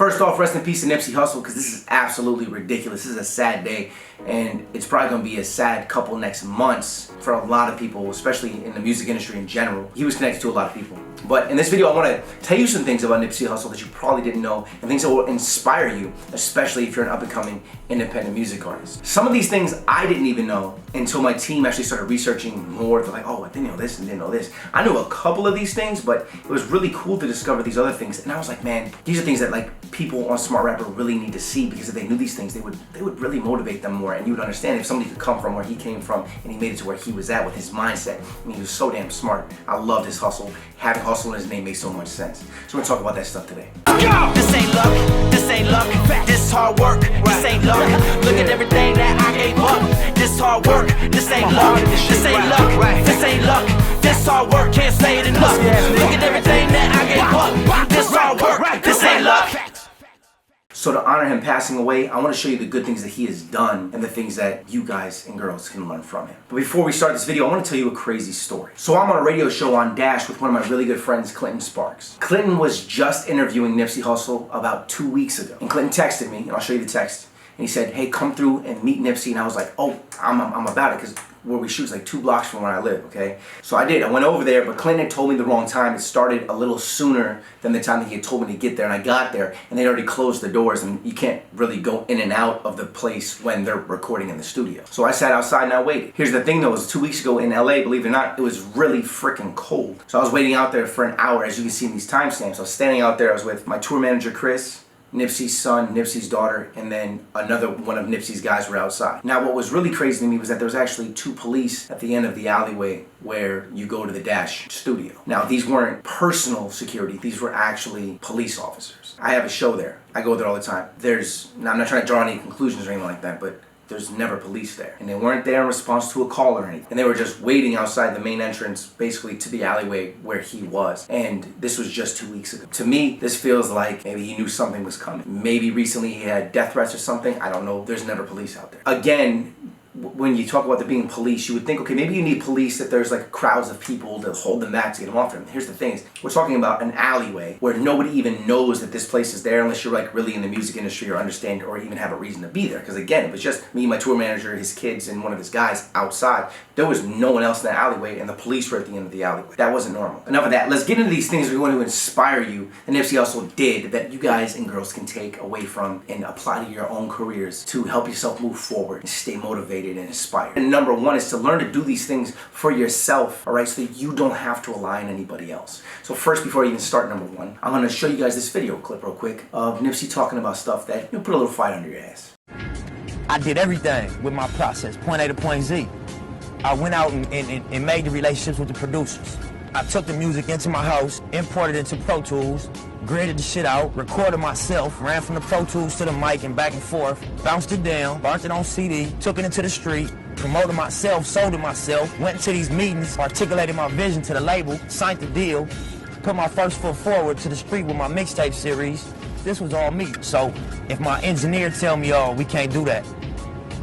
First off, rest in peace to Nipsey Hussle, because this is absolutely ridiculous. This is a sad day, and it's probably going to be a sad couple next months for a lot of people, especially in the music industry in general. He was connected to a lot of people. But in this video, I want to tell you some things about Nipsey Hussle that you probably didn't know, and things that will inspire you, especially if you're an up-and-coming independent music artist. Some of these things I didn't even know until my team actually started researching more. They're like, oh, I didn't know this and didn't know this. I knew a couple of these things, but it was really cool to discover these other things. And I was like, man, these are things that like people on Smart Rapper really need to see, because if they knew these things, they would really motivate them more, and you would understand if somebody could come from where he came from and he made it to where he was at with his mindset. I mean, he was so damn smart. I loved his hustle. Having hustle in his name makes so much sense. So we're gonna talk about that stuff today. This ain't luck, this ain't luck, this hard work, this ain't luck. Look at everything that I gave up. This hard work, this ain't luck, this ain't luck, this ain't luck. This hard work, can't say it enough. Look at everything that I gave up. This hard work, this ain't luck. So to honor him passing away, I want to show you the good things that he has done and the things that you guys and girls can learn from him. But before we start this video, I want to tell you a crazy story. So I'm on a radio show on Dash with one of my really good friends, Clinton Sparks. Clinton was just interviewing Nipsey Hussle about 2 weeks ago. And Clinton texted me, and I'll show you the text. And he said, hey, come through and meet Nipsey. And I was like, oh, I'm about it, because where we shoot is like 2 blocks from where I live, okay? So I did. I went over there, but Clinton had told me the wrong time. It started a little sooner than the time that he had told me to get there. And I got there, and they'd already closed the doors, and you can't really go in and out of the place when they're recording in the studio. So I sat outside and I waited. Here's the thing though, it was 2 weeks ago in LA, believe it or not, it was really freaking cold. So I was waiting out there for an hour, as you can see in these timestamps. I was standing out there, I was with my tour manager, Chris, Nipsey's son, Nipsey's daughter, and then another one of Nipsey's guys were outside. Now what was really crazy to me was that there was actually 2 police at the end of the alleyway where you go to the Dash studio. Now these weren't personal security, these were actually police officers. I have a show there. I go there all the time. Now I'm not trying to draw any conclusions or anything like that, but there's never police there. And they weren't there in response to a call or anything. And they were just waiting outside the main entrance, basically to the alleyway where he was. And this was just 2 weeks ago. To me, this feels like maybe he knew something was coming. Maybe recently he had death threats or something. I don't know. There's never police out there. Again, when you talk about there being police, you would think, okay, maybe you need police if there's like crowds of people to hold them back to get them off them. Here's the thing, we're talking about an alleyway where nobody even knows that this place is there unless you're like really in the music industry or understand or even have a reason to be there. Because again, it was just me, my tour manager, his kids, and one of his guys outside. There was no one else in the alleyway, and the police were at the end of the alleyway. That wasn't normal. Enough of that. Let's get into these things we want to inspire you, and Nipsey Hussle did, that you guys and girls can take away from and apply to your own careers to help yourself move forward and stay motivated and inspired. And number 1 is to learn to do these things for yourself, all right, so that you don't have to rely on anybody else. So first, before I even start number 1, I'm going to show you guys this video clip real quick of Nipsey talking about stuff that put a little fire under your ass. I did everything with my process, point A to point Z. I went out and made the relationships with the producers. I took the music into my house, imported it into Pro Tools, graded the shit out, recorded myself, ran from the Pro Tools to the mic and back and forth, bounced it down, burnt it on CD, took it into the street, promoted myself, sold it myself, went into these meetings, articulated my vision to the label, signed the deal, put my first foot forward to the street with my mixtape series. This was all me. So if my engineer tell me, oh, we can't do that,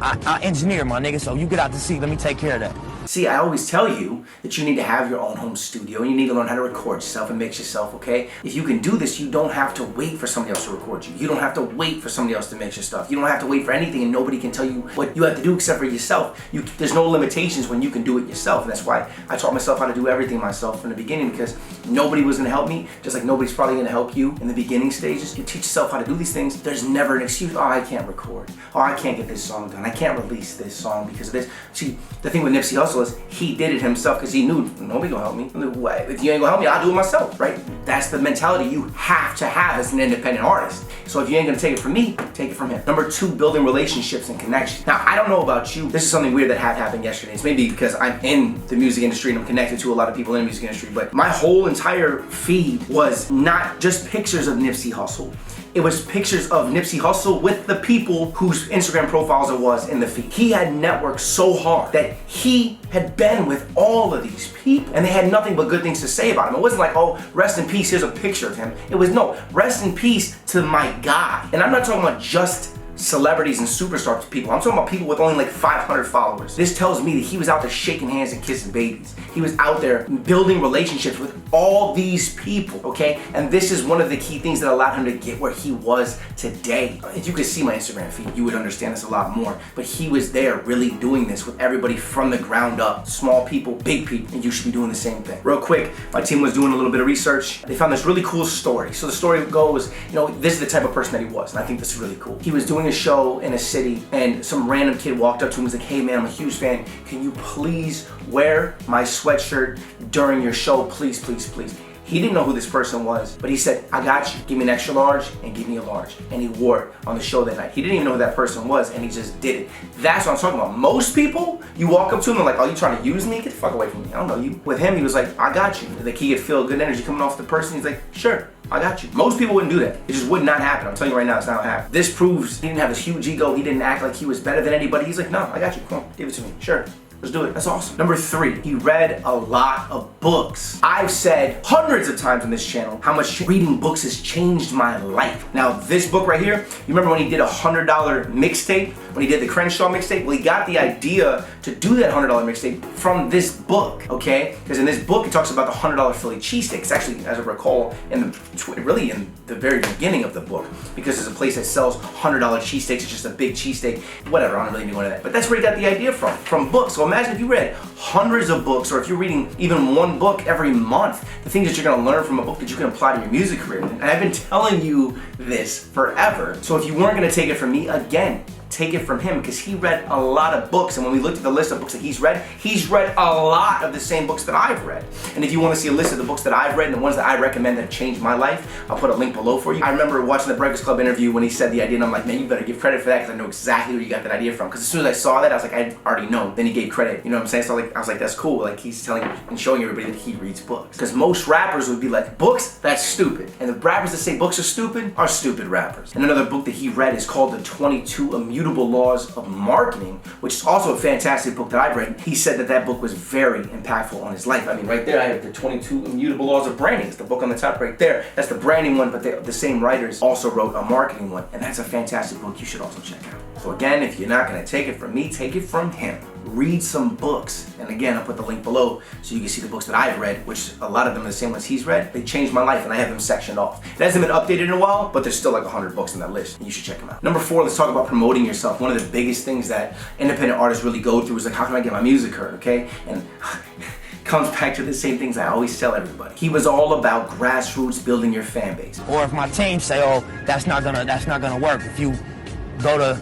I engineer, my nigga, so you get out the seat, let me take care of that. See, I always tell you that you need to have your own home studio, and you need to learn how to record yourself and mix yourself, okay? If you can do this, you don't have to wait for somebody else to record you. You don't have to wait for somebody else to mix your stuff. You don't have to wait for anything, and nobody can tell you what you have to do except for yourself. There's no limitations when you can do it yourself, and that's why I taught myself how to do everything myself from the beginning, because nobody was gonna help me, just like nobody's probably gonna help you in the beginning stages. You teach yourself how to do these things. There's never an excuse, oh, I can't record. Oh, I can't get this song done. I can't release this song because of this. See, the thing with Nipsey Hussle is he did it himself because he knew nobody gonna help me. If you ain't gonna help me, I'll do it myself, right? That's the mentality you have to have as an independent artist. So if you ain't gonna take it from me, take it from him. Number 2, building relationships and connections. Now, I don't know about you. This is something weird that had happened yesterday. It's maybe because I'm in the music industry and I'm connected to a lot of people in the music industry, but my whole entire feed was not just pictures of Nipsey Hussle. It was pictures of Nipsey Hussle with the people whose Instagram profiles it was in the feed. He had networked so hard that he had been with all of these people and they had nothing but good things to say about him. It wasn't like, oh, rest in peace, here's a picture of him. It was, no, rest in peace to my guy. And I'm not talking about just celebrities and superstars people. I'm talking about people with only like 500 followers. This tells me that he was out there shaking hands and kissing babies. He was out there building relationships with all these people, okay? And this is one of the key things that allowed him to get where he was today. If you could see my Instagram feed, you would understand this a lot more. But he was there really doing this with everybody from the ground up. Small people, big people, and you should be doing the same thing. Real quick, my team was doing a little bit of research. They found this really cool story. So the story goes, you know, this is the type of person that he was, and I think this is really cool. He was doing a show in a city, and some random kid walked up to him and was like, hey man, I'm a huge fan. Can you please wear my sweatshirt during your show? Please, please, please. He didn't know who this person was, but he said, I got you. Give me an extra large and give me a large. And he wore it on the show that night. He didn't even know who that person was, and he just did it. That's what I'm talking about. Most people, you walk up to them and like, oh, you trying to use me? Get the fuck away from me. I don't know you. With him, he was like, I got you. Like he could feel good energy coming off the person. He's like, sure, I got you. Most people wouldn't do that. It just would not happen. I'm telling you right now, it's not happening. This proves he didn't have this huge ego. He didn't act like he was better than anybody. He's like, no, I got you. Come on, give it to me. Sure. Let's do it. That's awesome. Number 3, he read a lot of books. I've said hundreds of times on this channel how much reading books has changed my life. Now, this book right here, you remember when he did a $100 mixtape? When he did the Crenshaw mixtape? Well, he got the idea to do that $100 mixtape from this book, okay? Because in this book, it talks about the $100 Philly cheesesteak. It's actually, as I recall, really in the very beginning of the book, because there's a place that sells $100 cheesesteaks. It's just a big cheesesteak. Whatever, I don't really need to go into that. But that's where he got the idea from books. So imagine if you read hundreds of books, or if you're reading even one book every month, the things that you're gonna learn from a book that you can apply to your music career. And I've been telling you this forever. So if you weren't gonna take it from me, again, take it from him, because he read a lot of books. And when we looked at the list of books that he's read a lot of the same books that I've read. And if you want to see a list of the books that I've read and the ones that I recommend that have changed my life, I'll put a link below for you. I remember watching the Breakfast Club interview when he said the idea, and I'm like, man, you better give credit for that, because I know exactly where you got that idea from. Because as soon as I saw that, I was like, I already know. Then he gave credit, you know what I'm saying? So I was like, that's cool. Like, he's telling and showing everybody that he reads books. Because most rappers would be like, books? That's stupid. And the rappers that say books are stupid rappers. And another book that he read is called The 22 Immutable Laws of Marketing, which is also a fantastic book that I've read. He said that book was very impactful on his life. I mean, right there I have The 22 Immutable Laws of Branding. It's the book on the top right there. That's the branding one, but the same writers also wrote a marketing one, and that's a fantastic book you should also check out. So again, if you're not going to take it from me, take it from him. Read some books. And again, I'll put the link below so you can see the books that I've read, which a lot of them are the same ones he's read. They changed my life, and I have them sectioned off. It hasn't been updated in a while, but there's still like 100 books on that list, and you should check them out. Number 4, let's talk about promoting yourself. One of the biggest things that independent artists really go through is like, how can I get my music heard, okay? And comes back to the same things I always tell everybody. He was all about grassroots, building your fan base. Or if my team say, oh, that's not gonna work. If you go to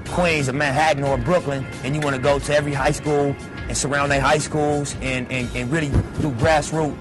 Queens or Manhattan or Brooklyn and you want to go to every high school and surround their high schools and really do grassroots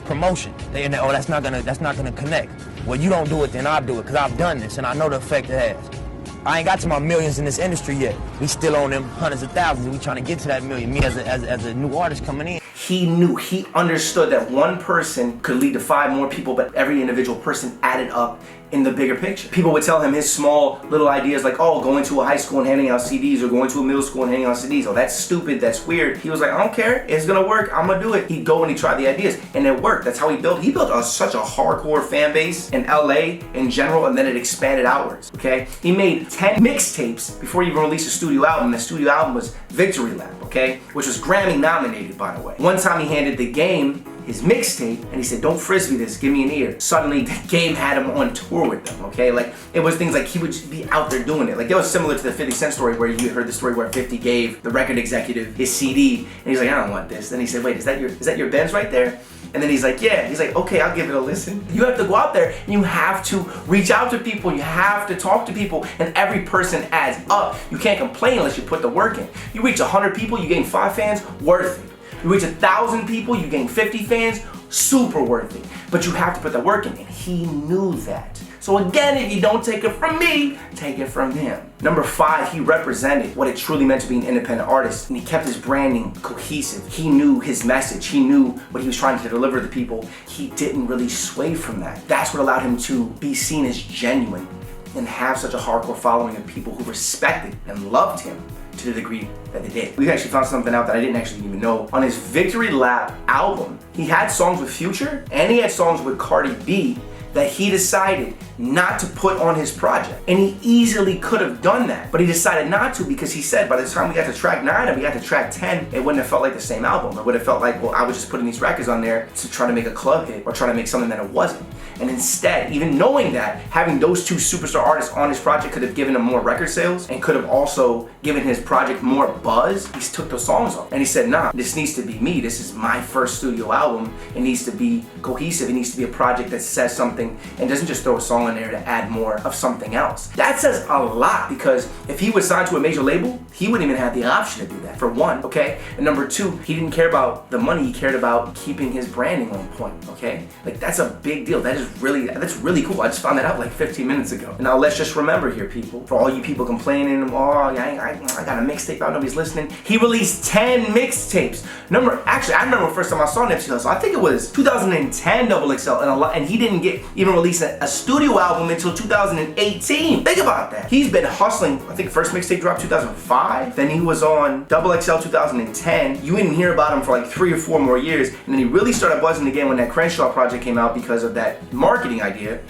promotion, oh, that's not gonna connect. Well, you don't do it, then I'll do it, because I've done this and I know the effect it has. I ain't got to my millions in this industry yet. We still on them hundreds of thousands, and we trying to get to that million. Me as a new artist coming in. He understood that one person could lead to 5 more people, but every individual person added up in the bigger picture. People would tell him his small little ideas like, oh, going to a high school and handing out CDs, or going to a middle school and handing out CDs. Oh, that's stupid, that's weird. He was like, I don't care, it's gonna work, I'm gonna do it. He'd go and he tried the ideas, and it worked. That's how he built such a hardcore fan base in LA in general, and then it expanded outwards, okay? He made 10 mixtapes before he even released a studio album. The studio album was Victory Lap, okay? Which was Grammy nominated, by the way. One time he handed The Game his mixtape, and he said, don't frisbee this, give me an ear. Suddenly, The Game had him on tour with them, okay? Like, it was things like he would just be out there doing it. Like, it was similar to the 50 Cent story, where you heard the story where 50 gave the record executive his CD, and he's like, I don't want this. Then he said, wait, is that your Benz right there? And then he's like, yeah. He's like, okay, I'll give it a listen. You have to go out there and you have to reach out to people. You have to talk to people, and every person adds up. You can't complain unless you put the work in. You reach 100 people, you gain 5 fans, worth it. You reach 1,000 people, you gain 50 fans, super worth it. But you have to put the work in, and he knew that. So again, if you don't take it from me, take it from him. Number 5, he represented what it truly meant to be an independent artist, and he kept his branding cohesive. He knew his message. He knew what he was trying to deliver to people. He didn't really sway from that. That's what allowed him to be seen as genuine and have such a hardcore following of people who respected and loved him to the degree that they did. We actually found something out that I didn't actually even know. On his Victory Lap album, he had songs with Future and he had songs with Cardi B that he decided not to put on his project. And he easily could have done that, but he decided not to because he said by the time we got to track 9 and we got to track 10, it wouldn't have felt like the same album. It would have felt like, well, I was just putting these records on there to try to make a club hit or try to make something that it wasn't. And instead, even knowing that, having those two superstar artists on his project could have given him more record sales and could have also given his project more buzz, he took those songs off. And he said, nah, this needs to be me. This is my first studio album. It needs to be cohesive. It needs to be a project that says something and doesn't just throw a song in there to add more of something else. That says a lot because if he was signed to a major label, he wouldn't even have the option to do that, for one, okay? And number two, he didn't care about the money. He cared about keeping his branding on point, okay? Like, that's a big deal. That's really cool. I just found that out like 15 minutes ago. And now let's just remember here, people, for all you people complaining, oh, I got a mixtape out, nobody's listening. He released 10 mixtapes. Actually, I remember the first time I saw Nipsey Hussle, I think it was 2010 XXL, and he didn't get even release a studio album until 2018. Think about that. He's been hustling. I think first mixtape dropped 2005. Then he was on XXL 2010. You didn't hear about him for like 3 or 4 more years. And then he really started buzzing again when that Crenshaw project came out because of that marketing idea.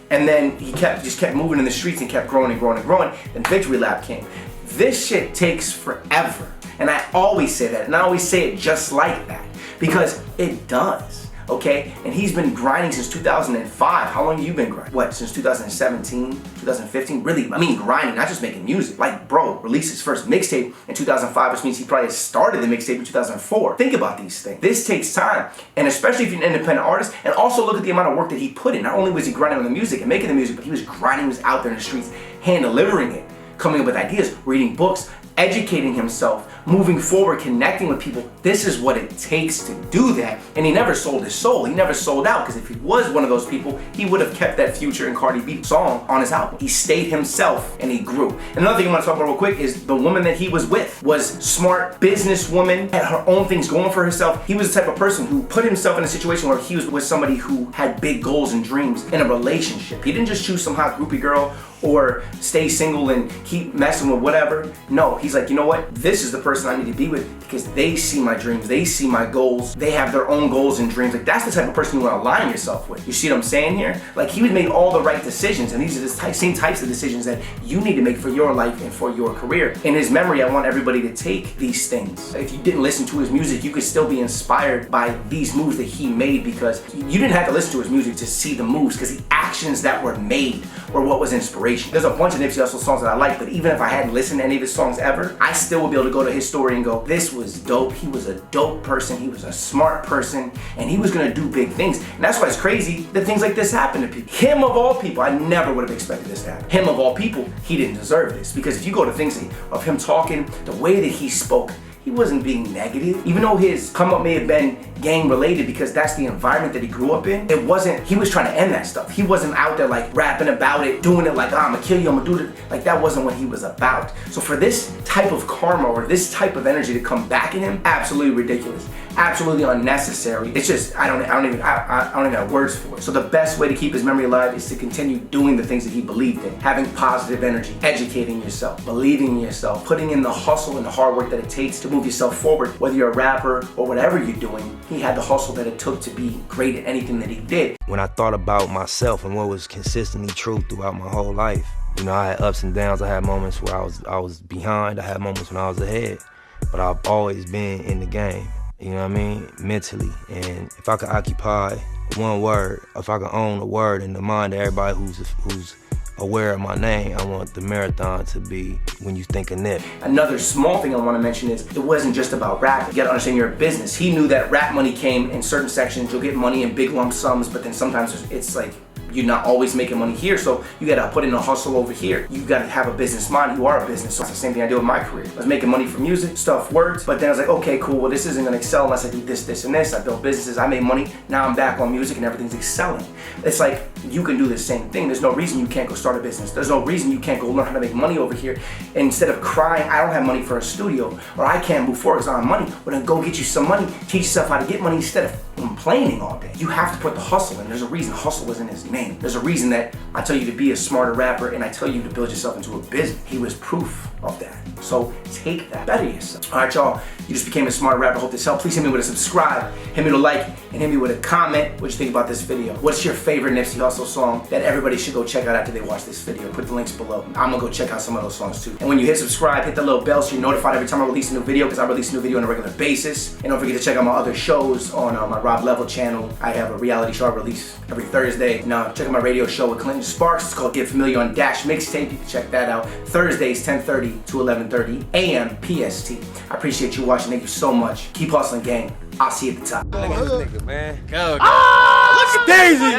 And then he just kept moving in the streets and kept growing and growing and growing. Then Victory Lap came. This shit takes forever. And I always say that. And I always say it just like that. Because it does. Okay? And he's been grinding since 2005. How long have you been grinding? What, since 2017, 2015? Really, I mean grinding, not just making music. Like, bro, released his first mixtape in 2005, which means he probably started the mixtape in 2004. Think about these things. This takes time. And especially if you're an independent artist, and also look at the amount of work that he put in. Not only was he grinding on the music and making the music, but he was grinding, he was out there in the streets, hand-delivering it, coming up with ideas, reading books, educating himself, moving forward, connecting with people. This is what it takes to do that. And he never sold his soul. He never sold out, because if he was one of those people, he would have kept that Future and Cardi B song on his album. He stayed himself and he grew. And another thing I want to talk about real quick is the woman that he was with was smart businesswoman, had her own things going for herself. He was the type of person who put himself in a situation where he was with somebody who had big goals and dreams in a relationship. He didn't just choose some hot groupie girl or stay single and keep messing with whatever. No, he's like, you know what? This is the person I need to be with because they see my dreams, they see my goals, they have their own goals and dreams. Like, that's the type of person you want to align yourself with. You see what I'm saying here? Like, he made all the right decisions, and these are the same types of decisions that you need to make for your life and for your career. In his memory, I want everybody to take these things. If you didn't listen to his music, you could still be inspired by these moves that he made, because you didn't have to listen to his music to see the moves, because the actions that were made were what was inspiration. There's a bunch of Nipsey Hussle songs that I like, but even if I hadn't listened to any of his songs ever, I still would be able to go to his story and go, this was dope. He was a dope person. He was a smart person, and he was gonna do big things. And that's why it's crazy that things like this happen to people. Him of all people, I never would have expected this to happen. Him of all people, he didn't deserve this, because if you go to things of him talking, the way that he spoke, he wasn't being negative. Even though his come up may have been gang related, because that's the environment that he grew up in, it wasn't, he was trying to end that stuff. He wasn't out there like rapping about it, doing it like, oh, I'm gonna kill you, I'm gonna do it. Like, that wasn't what he was about. So for this type of karma or this type of energy to come back in him, absolutely ridiculous. Absolutely unnecessary. It's just, I don't even have words for it. So the best way to keep his memory alive is to continue doing the things that he believed in. Having positive energy, educating yourself, believing in yourself, putting in the hustle and the hard work that it takes to move yourself forward. Whether you're a rapper or whatever you're doing, he had the hustle that it took to be great at anything that he did. When I thought about myself and what was consistently true throughout my whole life, you know, I had ups and downs. I had moments where I was behind. I had moments when I was ahead. But I've always been in the game. You know what I mean? Mentally. And if I could occupy one word, if I could own a word in the mind of everybody who's aware of my name, I want the marathon to be when you think of Nip. Another small thing I want to mention is it wasn't just about rap. You gotta understand you're a business. He knew that rap money came in certain sections. You'll get money in big lump sums, but then sometimes it's like, you're not always making money here, so you gotta put in a hustle over here. You gotta have a business mind. You are a business. So it's the same thing I did with my career. I was making money from music, stuff worked, but then I was like, okay, cool, well, this isn't gonna excel unless I do this, this, and this. I built businesses, I made money, now I'm back on music and everything's excelling. It's like, you can do the same thing. There's no reason you can't go start a business. There's no reason you can't go learn how to make money over here. And instead of crying, I don't have money for a studio, or I can't move forward because I don't have money, well then go get you some money, teach yourself how to get money instead of complaining all day. You have to put the hustle in. There's a reason hustle is in his name. There's a reason that I tell you to be a smarter rapper and I tell you to build yourself into a business. He was proof of that. So take that, better yourself. All right, y'all, you just became a smarter rapper. Hope this helped. Please hit me with a subscribe, hit me with a like, and hit me with a comment. What you think about this video? What's your favorite Nipsey Hussle Hussle song that everybody should go check out after they watch this video. Put the links below. I'm gonna go check out some of those songs too. And when you hit subscribe, hit the little bell so you're notified every time I release a new video, because I release a new video on a regular basis. And don't forget to check out my other shows on my Rob Level channel. I have a reality show I release every Thursday. Now check out my radio show with Clinton Sparks. It's called Get Familiar on Dash Mixtape. You can check that out. Thursdays 10:30 to 11:30 a.m. PST. I appreciate you watching. Thank you so much. Keep hustling, gang. I'll see you at the top. Look at this nigga, man. Go. Look at Daisy.